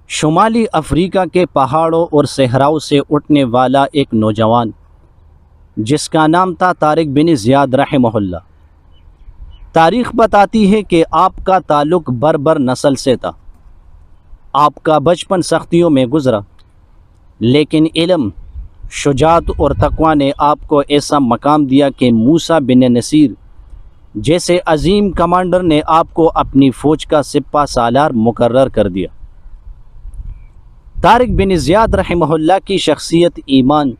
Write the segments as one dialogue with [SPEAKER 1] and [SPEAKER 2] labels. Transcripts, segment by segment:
[SPEAKER 1] شمالی افریقہ کے پہاڑوں اور صحراؤں سے اٹھنے والا ایک نوجوان جس کا نام تھا طارق بن زیاد رحمہ اللہ۔ تاریخ بتاتی ہے کہ آپ کا تعلق بربر نسل سے تھا۔ آپ کا بچپن سختیوں میں گزرا، لیکن علم، شجاعت اور تقوی نے آپ کو ایسا مقام دیا کہ موسیٰ بن نصیر جیسے عظیم کمانڈر نے آپ کو اپنی فوج کا سپہ سالار مقرر کر دیا۔ طارق بن زیاد رحمہ اللہ کی شخصیت ایمان،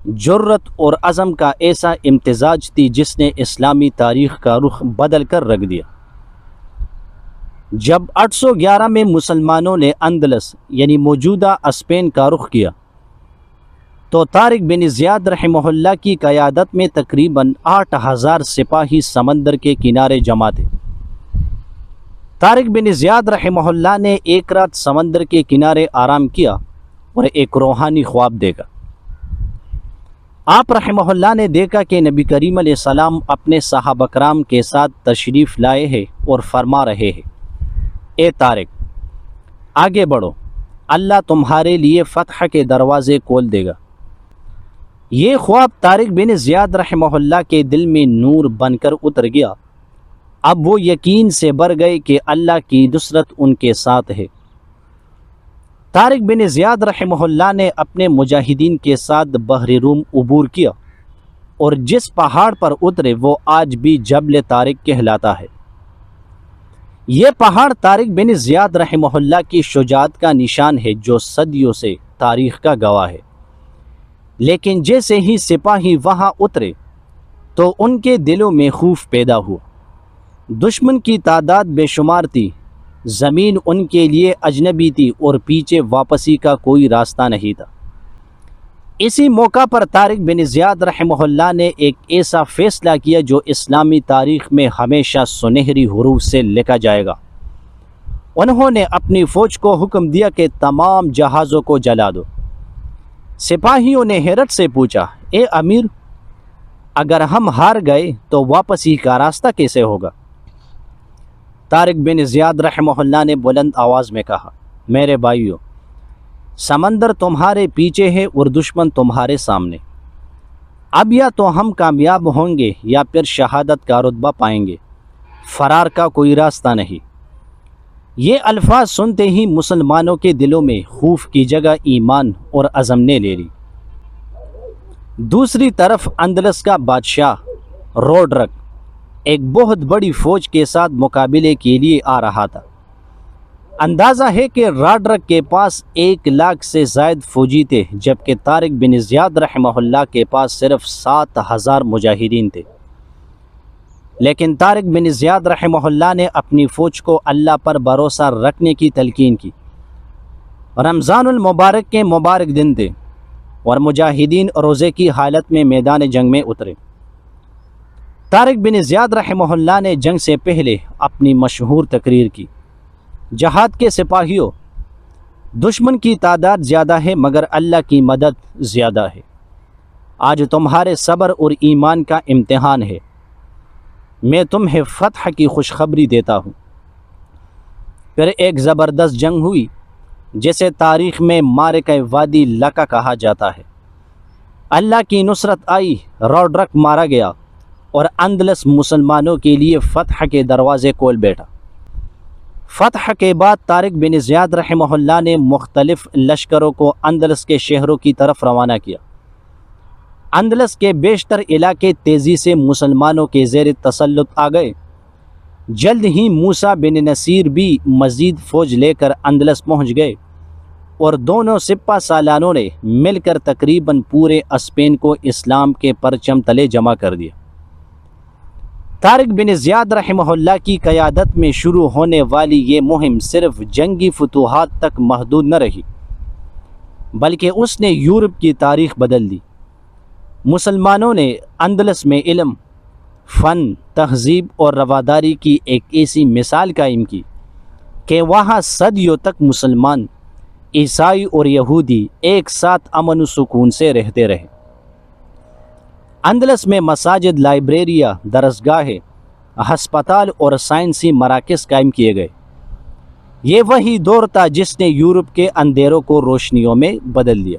[SPEAKER 1] جرت اور عزم کا ایسا امتزاج تھی جس نے اسلامی تاریخ کا رخ بدل کر رکھ دیا۔ جب 811 میں مسلمانوں نے اندلس یعنی موجودہ اسپین کا رخ کیا تو طارق بن زیاد رحمہ اللہ کی قیادت میں تقریباً 8000 سپاہی سمندر کے کنارے جمع تھے۔ طارق بن زیاد رحمہ اللہ نے ایک رات سمندر کے کنارے آرام کیا اور ایک روحانی خواب دیکھا۔ آپ رحمہ اللہ نے دیکھا کہ نبی کریم علیہ السلام اپنے صحابہ کرام کے ساتھ تشریف لائے ہیں اور فرما رہے ہیں، اے طارق، آگے بڑھو، اللہ تمہارے لیے فتح کے دروازے کھول دے گا۔ یہ خواب طارق بن زیاد رحمہ اللہ کے دل میں نور بن کر اتر گیا۔ اب وہ یقین سے بھر گئے کہ اللہ کی نصرت ان کے ساتھ ہے۔ طارق بن زیاد رحمہ اللہ نے اپنے مجاہدین کے ساتھ بحر روم عبور کیا اور جس پہاڑ پر اترے وہ آج بھی جبل طارق کہلاتا ہے۔ یہ پہاڑ طارق بن زیاد رحمہ اللہ کی شجاعت کا نشان ہے جو صدیوں سے تاریخ کا گواہ ہے۔ لیکن جیسے ہی سپاہی وہاں اترے تو ان کے دلوں میں خوف پیدا ہوا۔ دشمن کی تعداد بے شمار تھی، زمین ان کے لیے اجنبی تھی اور پیچھے واپسی کا کوئی راستہ نہیں تھا۔ اسی موقع پر طارق بن زیاد رحمہ اللہ نے ایک ایسا فیصلہ کیا جو اسلامی تاریخ میں ہمیشہ سنہری حروف سے لکھا جائے گا۔ انہوں نے اپنی فوج کو حکم دیا کہ تمام جہازوں کو جلا دو۔ سپاہیوں نے حیرت سے پوچھا، اے امیر، اگر ہم ہار گئے تو واپسی کا راستہ کیسے ہوگا؟ طارق بن زیاد رحمہ اللہ نے بلند آواز میں کہا، میرے بھائیو، سمندر تمہارے پیچھے ہے اور دشمن تمہارے سامنے۔ اب یا تو ہم کامیاب ہوں گے یا پھر شہادت کا رتبہ پائیں گے، فرار کا کوئی راستہ نہیں۔ یہ الفاظ سنتے ہی مسلمانوں کے دلوں میں خوف کی جگہ ایمان اور عزم نے لے لی۔ دوسری طرف اندلس کا بادشاہ روڈرک ایک بہت بڑی فوج کے ساتھ مقابلے کے لیے آ رہا تھا۔ اندازہ ہے کہ روڈرک کے پاس 1,00,000 سے زائد فوجی تھے، جبکہ طارق بن زیاد رحمہ اللہ کے پاس صرف 7,000 مجاہدین تھے۔ لیکن طارق بن زیاد رحمہ اللہ نے اپنی فوج کو اللہ پر بھروسہ رکھنے کی تلقین کی۔ رمضان المبارک کے مبارک دن تھے اور مجاہدین روزے کی حالت میں میدان جنگ میں اترے۔ طارق بن زیاد رحمہ اللہ نے جنگ سے پہلے اپنی مشہور تقریر کی، جہاد کے سپاہیوں، دشمن کی تعداد زیادہ ہے مگر اللہ کی مدد زیادہ ہے۔ آج تمہارے صبر اور ایمان کا امتحان ہے، میں تمہیں فتح کی خوشخبری دیتا ہوں۔ پھر ایک زبردست جنگ ہوئی جسے تاریخ میں معرکہ وادی لقا کہا جاتا ہے۔ اللہ کی نصرت آئی، روڈرک مارا گیا اور اندلس مسلمانوں کے لیے فتح کے دروازے کھول بیٹھا۔ فتح کے بعد طارق بن زیاد رحمہ اللہ نے مختلف لشکروں کو اندلس کے شہروں کی طرف روانہ کیا۔ اندلس کے بیشتر علاقے تیزی سے مسلمانوں کے زیر تسلط آ گئے۔ جلد ہی موسیٰ بن نصیر بھی مزید فوج لے کر اندلس پہنچ گئے اور دونوں سپہ سالاروں نے مل کر تقریباً پورے اسپین کو اسلام کے پرچم تلے جمع کر دیا۔ طارق بن زیاد رحمہ اللہ کی قیادت میں شروع ہونے والی یہ مہم صرف جنگی فتوحات تک محدود نہ رہی، بلکہ اس نے یورپ کی تاریخ بدل دی۔ مسلمانوں نے اندلس میں علم، فن، تہذیب اور رواداری کی ایک ایسی مثال قائم کی کہ وہاں صدیوں تک مسلمان، عیسائی اور یہودی ایک ساتھ امن و سکون سے رہتے رہے۔ اندلس میں مساجد، لائبریریاں، درسگاہیں، ہسپتال اور سائنسی مراکز قائم کیے گئے۔ یہ وہی دور تھا جس نے یورپ کے اندھیروں کو روشنیوں میں بدل دیا۔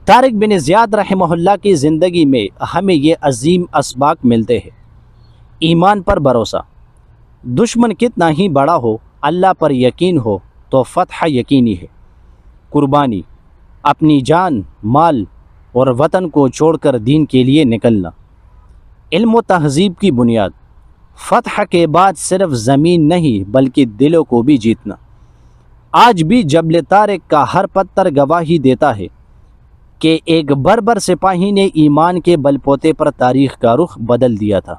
[SPEAKER 1] طارق بن زیاد رحمہ اللہ کی زندگی میں ہمیں یہ عظیم اسباق ملتے ہیں۔ ایمان پر بھروسہ، دشمن کتنا ہی بڑا ہو، اللہ پر یقین ہو تو فتح یقینی ہے۔ قربانی، اپنی جان، مال اور وطن کو چھوڑ کر دین کے لیے نکلنا۔ علم و تہذیب کی بنیاد، فتح کے بعد صرف زمین نہیں بلکہ دلوں کو بھی جیتنا۔ آج بھی جبل طارق کا ہر پتھر گواہی دیتا ہے کہ ایک بربر سپاہی نے ایمان کے بل پوتے پر تاریخ کا رخ بدل دیا تھا۔